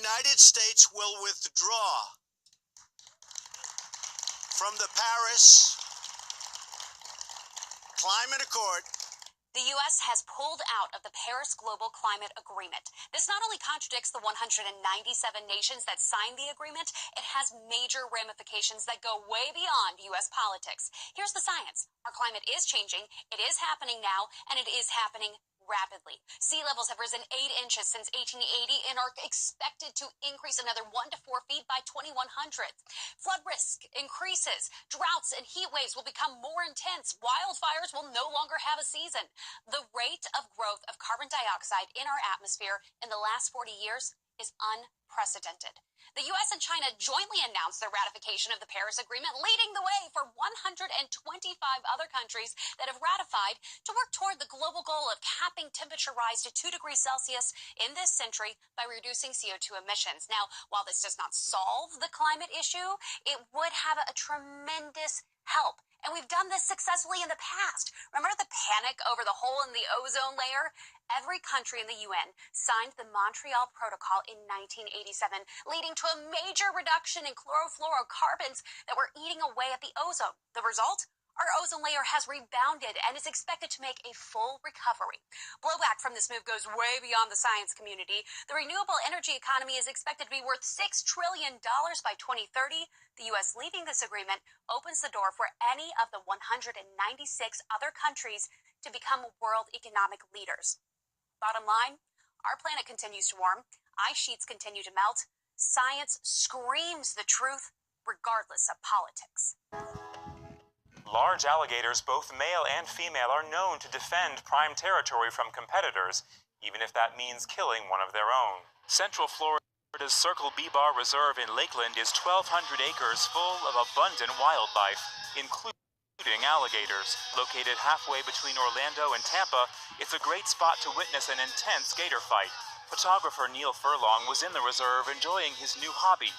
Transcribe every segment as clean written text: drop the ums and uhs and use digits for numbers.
United States will withdraw from the Paris Climate Accord. The U.S. has pulled out of the Paris Global Climate Agreement. This not only contradicts the 197 nations that signed the agreement, it has major ramifications that go way beyond U.S. politics. Here's the science. Our climate is changing, it is happening now, and it is happening rapidly. Sea levels have risen 8 inches since 1880 and are expected to increase another 1 to 4 feet by 2100. Flood risk increases. Droughts and heat waves will become more intense. Wildfires will no longer have a season. The rate of growth of carbon dioxide in our atmosphere in the last 40 years is unprecedented. The U.S. and China jointly announced their ratification of the Paris Agreement, leading the way for 125 other countries that have ratified to work toward the global goal of capping temperature rise to 2 degrees Celsius in this century by reducing CO2 emissions. Now, while this does not solve the climate issue, it would have a tremendous help. And we've done this successfully in the past. Remember the panic over the hole in the ozone layer? Every country in the UN signed the Montreal Protocol in 1987, leading to a major reduction in chlorofluorocarbons that were eating away at the ozone. The result? Our ozone layer has rebounded and is expected to make a full recovery. Blowback from this move goes way beyond the science community. The renewable energy economy is expected to be worth $6 trillion by 2030. The U.S. leaving this agreement opens the door for any of the 196 other countries to become world economic leaders. Bottom line, our planet continues to warm, ice sheets continue to melt, science screams the truth regardless of politics. Large alligators, both male and female, are known to defend prime territory from competitors, even if that means killing one of their own. Central Florida's Circle B Bar Reserve in Lakeland is 1,200 acres full of abundant wildlife, including alligators. Located halfway between Orlando and Tampa, it's a great spot to witness an intense gator fight. Photographer Neil Furlong was in the reserve enjoying his new hobby,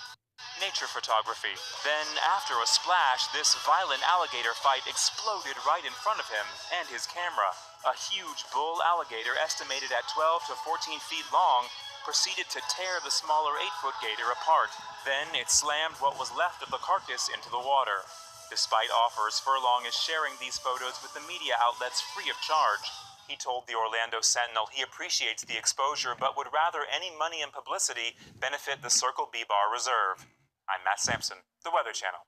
nature photography. Then, after a splash, this violent alligator fight exploded right in front of him and his camera. A huge bull alligator, estimated at 12 to 14 feet long, proceeded to tear the smaller 8-foot gator apart. Then it slammed what was left of the carcass into the water. Despite offers, Furlong is sharing these photos with the media outlets free of charge. He told the Orlando Sentinel he appreciates the exposure but would rather any money and publicity benefit the Circle B Bar Reserve. I'm Matt Sampson, the Weather Channel.